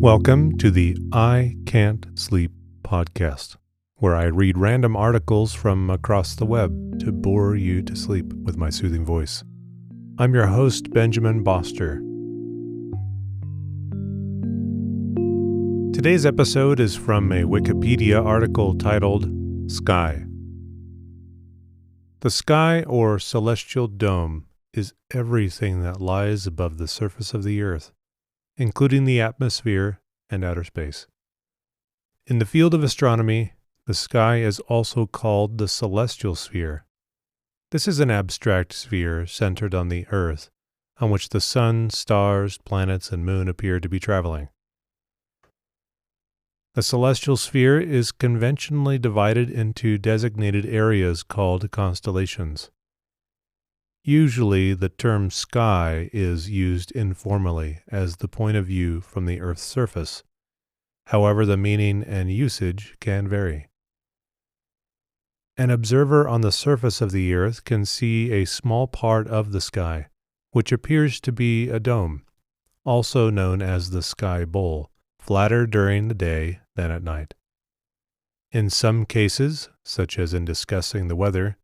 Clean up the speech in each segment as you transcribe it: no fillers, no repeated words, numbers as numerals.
Welcome to the I Can't Sleep podcast, where I read random articles from across the web to bore you to sleep with my soothing voice. I'm your host, Benjamin Boster. Today's episode is from a Wikipedia article titled Sky. The sky, or celestial dome, is everything that lies above the surface of the earth, including the atmosphere and outer space. In the field of astronomy, the sky is also called the celestial sphere. This is an abstract sphere centered on the earth, on which the sun, stars, planets, and moon appear to be traveling. The celestial sphere is conventionally divided into designated areas called constellations. Usually, the term sky is used informally as the point of view from the Earth's surface. However, the meaning and usage can vary. An observer on the surface of the Earth can see a small part of the sky, which appears to be a dome, also known as the sky bowl, flatter during the day than at night. In some cases, such as in discussing the weather,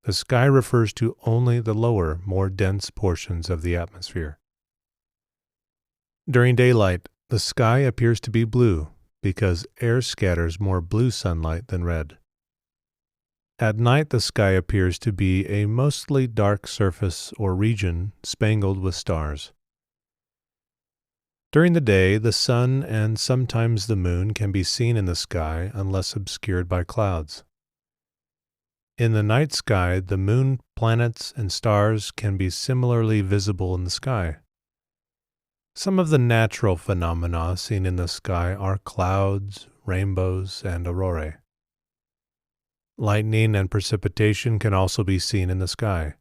the sky refers to only the lower, more dense portions of the atmosphere. During daylight, the sky appears to be blue because air scatters more blue sunlight than red. At night, the sky appears to be a mostly dark surface or region spangled with stars. During the day, the sun and sometimes the moon can be seen in the sky unless obscured by clouds. In the night sky, the moon, planets, and stars can be similarly visible in the sky. Some of the natural phenomena seen in the sky are clouds, rainbows, and aurorae. Lightning and precipitation can also be seen in the sky.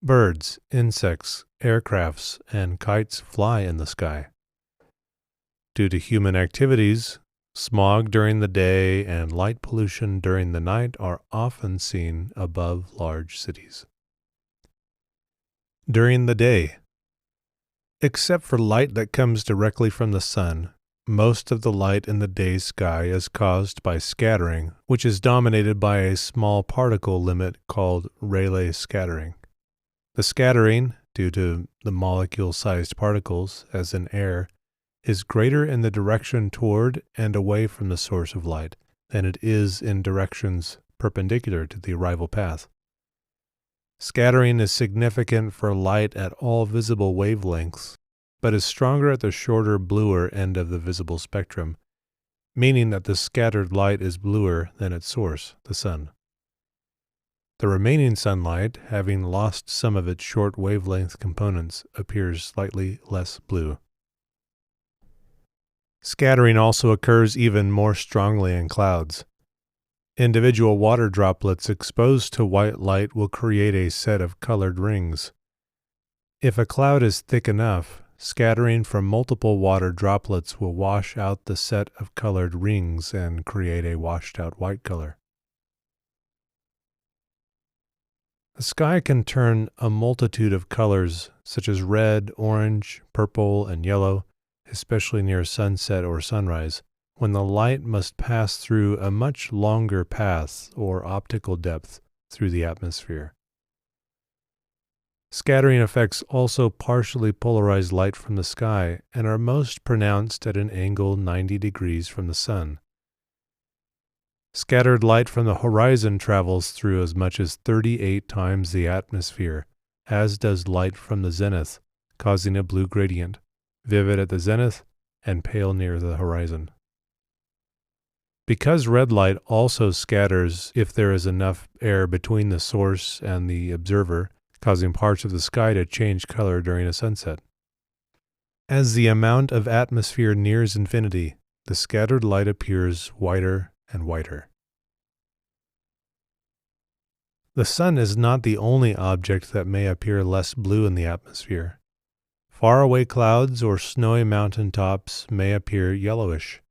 Birds, insects, aircrafts, and kites fly in the sky. Due to human activities, smog during the day and light pollution during the night are often seen above large cities. During the day, except for light that comes directly from the sun, most of the light in the day's sky is caused by scattering, which is dominated by a small particle limit called Rayleigh scattering. The scattering, due to the molecule-sized particles, as in air, is greater in the direction toward and away from the source of light than it is in directions perpendicular to the arrival path. Scattering is significant for light at all visible wavelengths, but is stronger at the shorter, bluer end of the visible spectrum, meaning that the scattered light is bluer than its source, the sun. The remaining sunlight, having lost some of its short wavelength components, appears slightly less blue. Scattering also occurs even more strongly in clouds. Individual water droplets exposed to white light will create a set of colored rings. If a cloud is thick enough, scattering from multiple water droplets will wash out the set of colored rings and create a washed-out white color. The sky can turn a multitude of colors, such as red, orange, purple, and yellow, especially near sunset or sunrise, when the light must pass through a much longer path or optical depth through the atmosphere. Scattering effects also partially polarize light from the sky and are most pronounced at an angle 90 degrees from the sun. Scattered light from the horizon travels through as much as 38 times the atmosphere, as does light from the zenith, causing a blue gradient, vivid at the zenith and pale near the horizon. Because red light also scatters if there is enough air between the source and the observer, causing parts of the sky to change color during a sunset. As the amount of atmosphere nears infinity, the scattered light appears whiter and whiter. The sun is not the only object that may appear less blue in the atmosphere. Faraway clouds or snowy mountain tops may appear yellowish.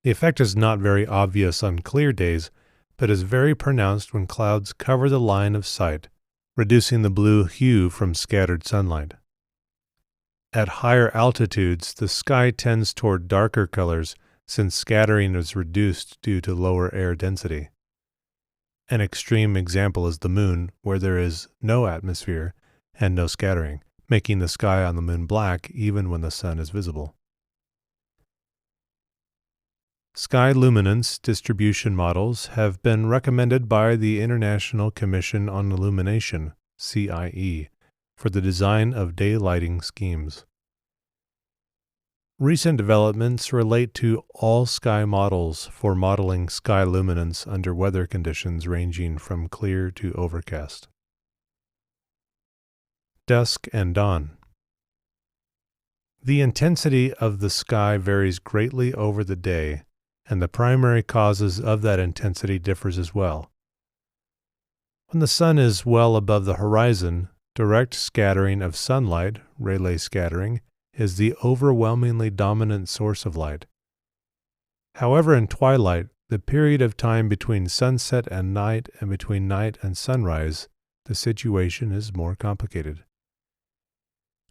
The effect is not very obvious on clear days, but is very pronounced when clouds cover the line of sight, reducing the blue hue from scattered sunlight. At higher altitudes, the sky tends toward darker colors since scattering is reduced due to lower air density. An extreme example is the moon, where there is no atmosphere and no scattering, making the sky on the moon black even when the sun is visible. Sky luminance distribution models have been recommended by the International Commission on Illumination, CIE, for the design of day lighting schemes. Recent developments relate to all-sky models for modeling sky luminance under weather conditions ranging from clear to overcast. Dusk and dawn. The intensity of the sky varies greatly over the day, and the primary causes of that intensity differs as well. When the sun is well above the horizon, direct scattering of sunlight, Rayleigh scattering, is the overwhelmingly dominant source of light. However, in twilight, the period of time between sunset and night and between night and sunrise, the situation is more complicated.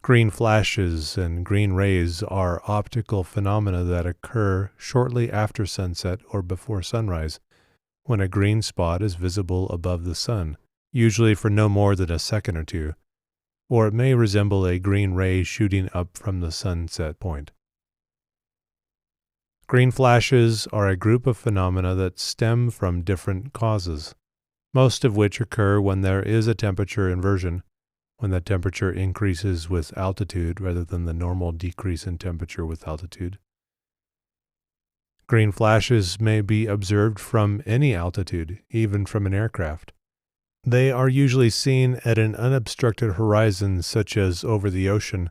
Green flashes and green rays are optical phenomena that occur shortly after sunset or before sunrise, when a green spot is visible above the sun, usually for no more than a second or two, or it may resemble a green ray shooting up from the sunset point. Green flashes are a group of phenomena that stem from different causes, most of which occur when there is a temperature inversion, when the temperature increases with altitude rather than the normal decrease in temperature with altitude. Green flashes may be observed from any altitude, even from an aircraft. They are usually seen at an unobstructed horizon such as over the ocean,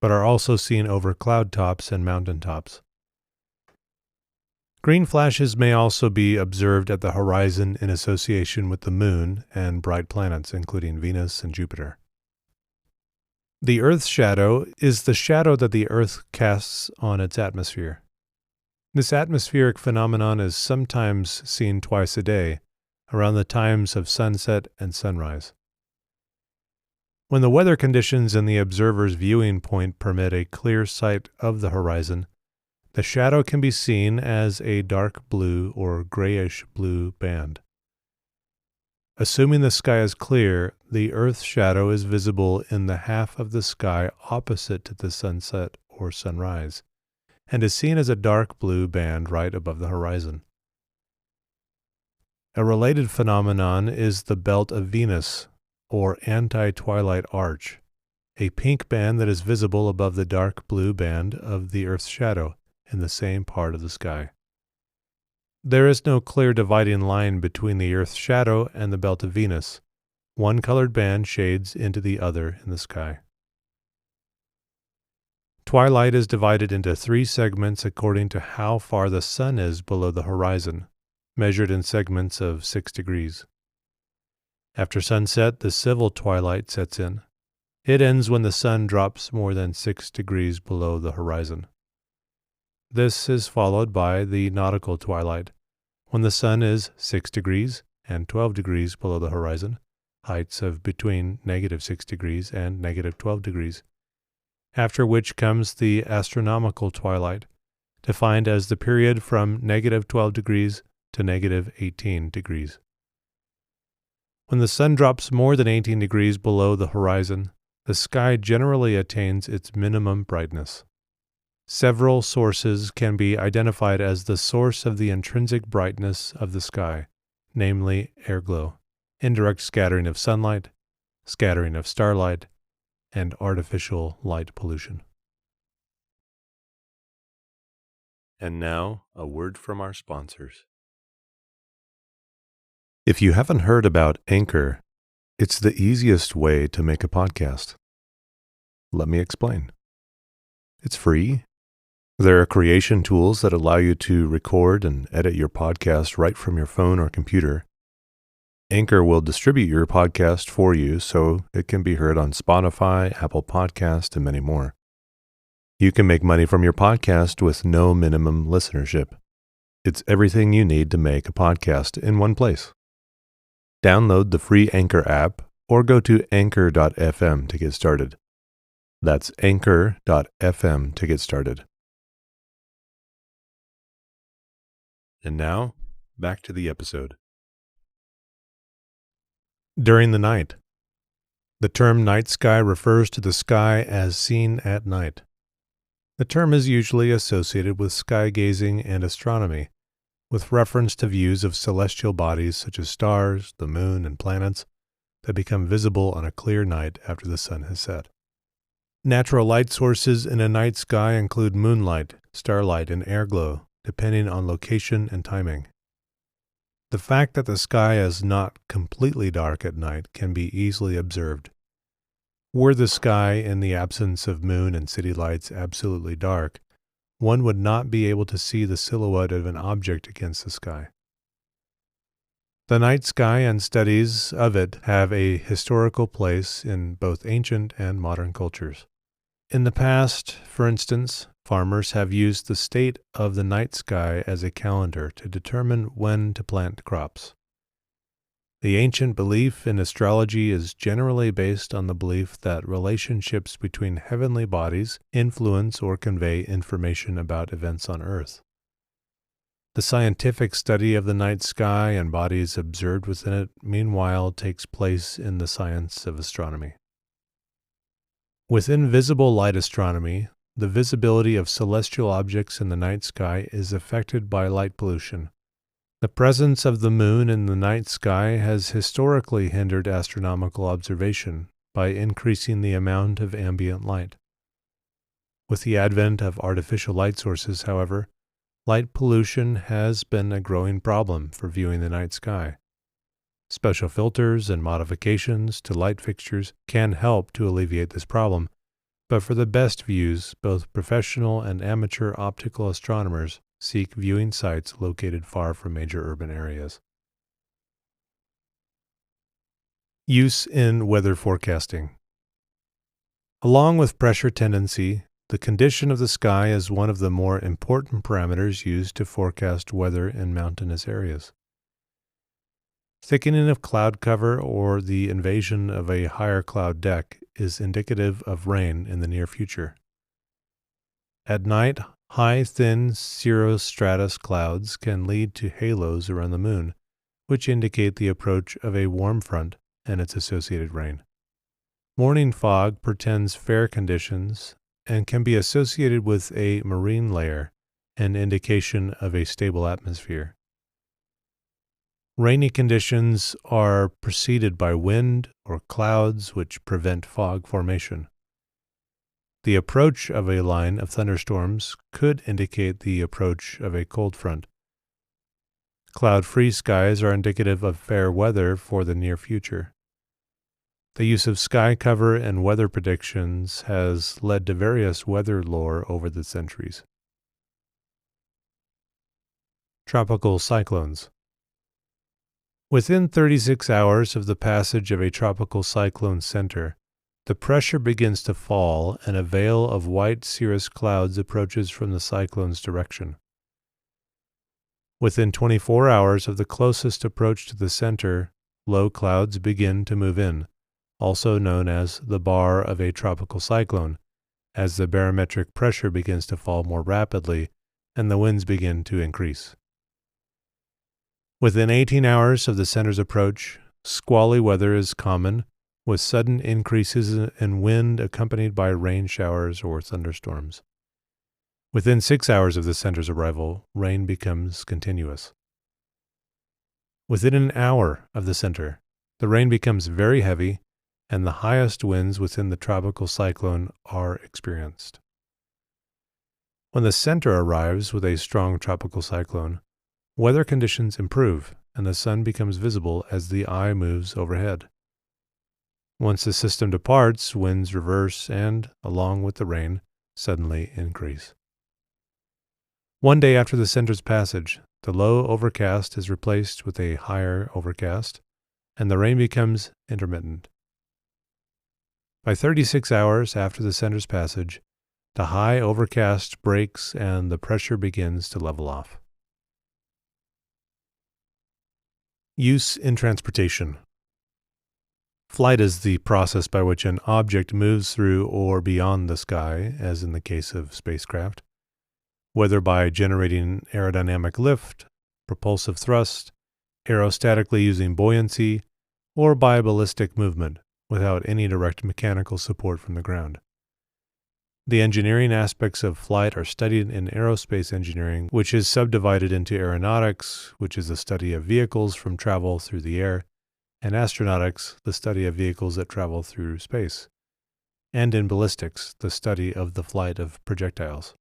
but are also seen over cloud tops and mountain tops. Green flashes may also be observed at the horizon in association with the moon and bright planets, including Venus and Jupiter. The Earth's shadow is the shadow that the Earth casts on its atmosphere. This atmospheric phenomenon is sometimes seen twice a day, around the times of sunset and sunrise. When the weather conditions in the observer's viewing point permit a clear sight of the horizon, the shadow can be seen as a dark blue or grayish-blue band. Assuming the sky is clear, the Earth's shadow is visible in the half of the sky opposite to the sunset or sunrise, and is seen as a dark blue band right above the horizon. A related phenomenon is the belt of Venus, or anti-twilight arch, a pink band that is visible above the dark blue band of the Earth's shadow in the same part of the sky. There is no clear dividing line between the Earth's shadow and the belt of Venus. One colored band shades into the other in the sky. Twilight is divided into 3 segments according to how far the sun is below the horizon, measured in segments of 6 degrees. After sunset, the civil twilight sets in. It ends when the sun drops more than 6 degrees below the horizon. This is followed by the nautical twilight, when the sun is 6 degrees and 12 degrees below the horizon, heights of between -6 degrees and -12 degrees, after which comes the astronomical twilight, defined as the period from -12 degrees to -18 degrees. When the sun drops more than 18 degrees below the horizon, the sky generally attains its minimum brightness. Several sources can be identified as the source of the intrinsic brightness of the sky, namely airglow, indirect scattering of sunlight, scattering of starlight, and artificial light pollution. And now, a word from our sponsors. If you haven't heard about Anchor, it's the easiest way to make a podcast. Let me explain. It's free. There are creation tools that allow you to record and edit your podcast right from your phone or computer. Anchor will distribute your podcast for you so it can be heard on Spotify, Apple Podcast, and many more. You can make money from your podcast with no minimum listenership. It's everything you need to make a podcast in one place. Download the free Anchor app or go to anchor.fm to get started. That's anchor.fm to get started. And now, back to the episode. During the night. The term night sky refers to the sky as seen at night. The term is usually associated with sky gazing and astronomy, with reference to views of celestial bodies such as stars, the moon, and planets that become visible on a clear night after the sun has set. Natural light sources in a night sky include moonlight, starlight, and airglow, depending on location and timing. The fact that the sky is not completely dark at night can be easily observed. Were the sky, in the absence of moon and city lights, absolutely dark, one would not be able to see the silhouette of an object against the sky. The night sky and studies of it have a historical place in both ancient and modern cultures. In the past, for instance, farmers have used the state of the night sky as a calendar to determine when to plant crops. The ancient belief in astrology is generally based on the belief that relationships between heavenly bodies influence or convey information about events on Earth. The scientific study of the night sky and bodies observed within it, meanwhile, takes place in the science of astronomy. Within visible light astronomy, the visibility of celestial objects in the night sky is affected by light pollution. The presence of the moon in the night sky has historically hindered astronomical observation by increasing the amount of ambient light. With the advent of artificial light sources, however, light pollution has been a growing problem for viewing the night sky. Special filters and modifications to light fixtures can help to alleviate this problem, but for the best views, both professional and amateur optical astronomers seek viewing sites located far from major urban areas. Use in weather forecasting. Along with pressure tendency, the condition of the sky is one of the more important parameters used to forecast weather in mountainous areas. Thickening of cloud cover or the invasion of a higher cloud deck is indicative of rain in the near future. At night, high, thin cirrostratus clouds can lead to halos around the moon, which indicate the approach of a warm front and its associated rain. Morning fog portends fair conditions and can be associated with a marine layer, an indication of a stable atmosphere. Rainy conditions are preceded by wind or clouds which prevent fog formation. The approach of a line of thunderstorms could indicate the approach of a cold front. Cloud-free skies are indicative of fair weather for the near future. The use of sky cover and weather predictions has led to various weather lore over the centuries. Tropical cyclones. Within 36 hours of the passage of a tropical cyclone center, the pressure begins to fall and a veil of white cirrus clouds approaches from the cyclone's direction. Within 24 hours of the closest approach to the center, low clouds begin to move in, also known as the bar of a tropical cyclone, as the barometric pressure begins to fall more rapidly and the winds begin to increase. Within 18 hours of the center's approach, squally weather is common, with sudden increases in wind accompanied by rain showers or thunderstorms. Within 6 hours of the center's arrival, rain becomes continuous. Within an hour of the center, the rain becomes very heavy, and the highest winds within the tropical cyclone are experienced. When the center arrives with a strong tropical cyclone, weather conditions improve, and the sun becomes visible as the eye moves overhead. Once the system departs, winds reverse and, along with the rain, suddenly increase. One day after the center's passage, the low overcast is replaced with a higher overcast, and the rain becomes intermittent. By 36 hours after the center's passage, the high overcast breaks and the pressure begins to level off. Use in transportation. Flight is the process by which an object moves through or beyond the sky, as in the case of spacecraft, whether by generating aerodynamic lift, propulsive thrust, aerostatically using buoyancy, or by ballistic movement without any direct mechanical support from the ground. The engineering aspects of flight are studied in aerospace engineering, which is subdivided into aeronautics, which is the study of vehicles from travel through the air, and astronautics, the study of vehicles that travel through space, and in ballistics, the study of the flight of projectiles.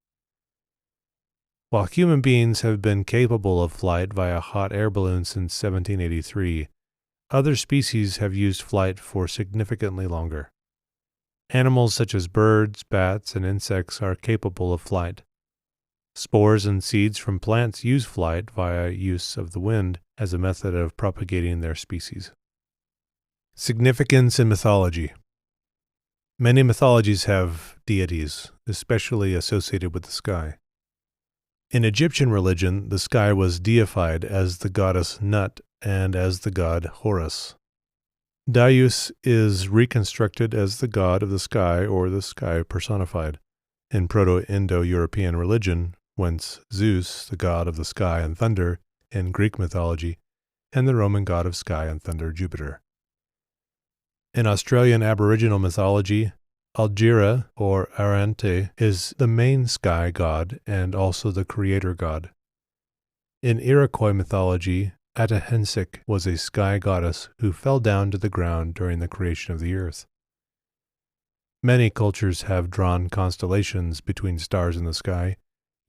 While human beings have been capable of flight via hot air balloons since 1783, other species have used flight for significantly longer. Animals such as birds, bats, and insects are capable of flight. Spores and seeds from plants use flight via use of the wind as a method of propagating their species. Significance in mythology. Many mythologies have deities, especially associated with the sky. In Egyptian religion, the sky was deified as the goddess Nut and as the god Horus. Darius is reconstructed as the god of the sky or the sky personified in Proto-Indo-European religion, whence Zeus, the god of the sky and thunder, in Greek mythology, and the Roman god of sky and thunder Jupiter. In Australian Aboriginal mythology, Algira, or Arante, is the main sky god and also the creator god. In Iroquois mythology, Atahensik was a sky goddess who fell down to the ground during the creation of the earth. Many cultures have drawn constellations between stars in the sky,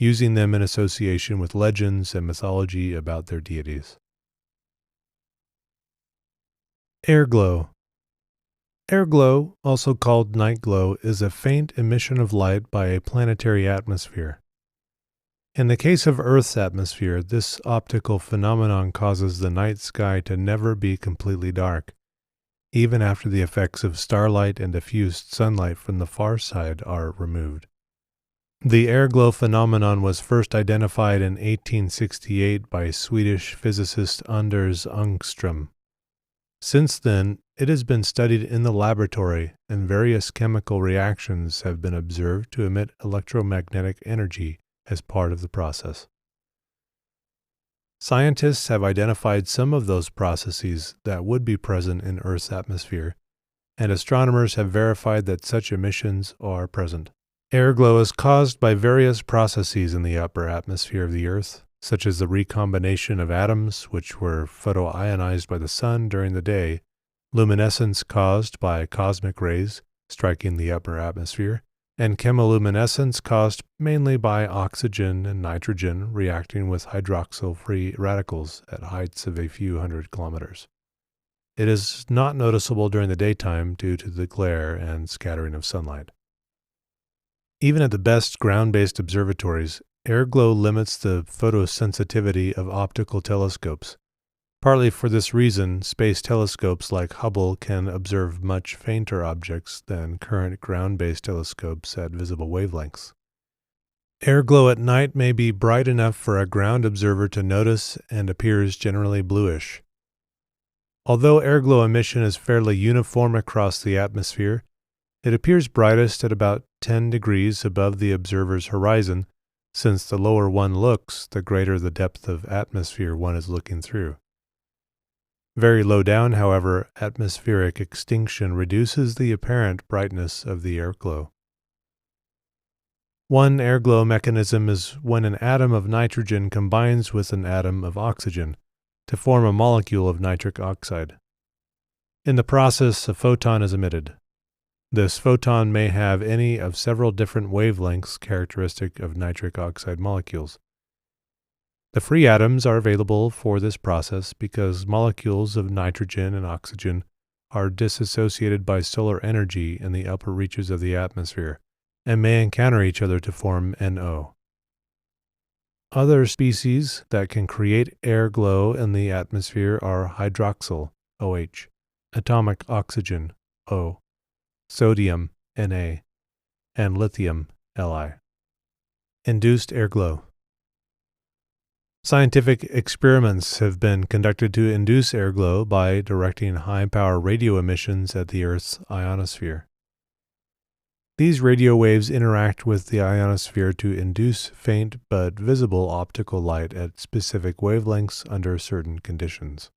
using them in association with legends and mythology about their deities. Airglow. Airglow, also called night glow, is a faint emission of light by a planetary atmosphere. In the case of Earth's atmosphere, this optical phenomenon causes the night sky to never be completely dark, even after the effects of starlight and diffused sunlight from the far side are removed. The airglow phenomenon was first identified in 1868 by Swedish physicist Anders Ångström. Since then, it has been studied in the laboratory, and various chemical reactions have been observed to emit electromagnetic energy as part of the process. Scientists have identified some of those processes that would be present in Earth's atmosphere, and astronomers have verified that such emissions are present. Airglow is caused by various processes in the upper atmosphere of the Earth, such as the recombination of atoms which were photoionized by the sun during the day, luminescence caused by cosmic rays striking the upper atmosphere, and chemoluminescence caused mainly by oxygen and nitrogen reacting with hydroxyl-free radicals at heights of a few hundred kilometers. It is not noticeable during the daytime due to the glare and scattering of sunlight. Even at the best ground-based observatories, airglow limits the photosensitivity of optical telescopes. Partly for this reason, space telescopes like Hubble can observe much fainter objects than current ground-based telescopes at visible wavelengths. Airglow at night may be bright enough for a ground observer to notice and appears generally bluish. Although airglow emission is fairly uniform across the atmosphere, it appears brightest at about 10 degrees above the observer's horizon, since the lower one looks, the greater the depth of atmosphere one is looking through. Very low down, however, atmospheric extinction reduces the apparent brightness of the airglow. One airglow mechanism is when an atom of nitrogen combines with an atom of oxygen to form a molecule of nitric oxide. In the process, a photon is emitted. This photon may have any of several different wavelengths characteristic of nitric oxide molecules. The free atoms are available for this process because molecules of nitrogen and oxygen are disassociated by solar energy in the upper reaches of the atmosphere and may encounter each other to form NO. Other species that can create airglow in the atmosphere are hydroxyl, OH, atomic oxygen, O, sodium, Na, and lithium, Li. Induced airglow. Scientific experiments have been conducted to induce airglow by directing high-power radio emissions at the Earth's ionosphere. These radio waves interact with the ionosphere to induce faint but visible optical light at specific wavelengths under certain conditions.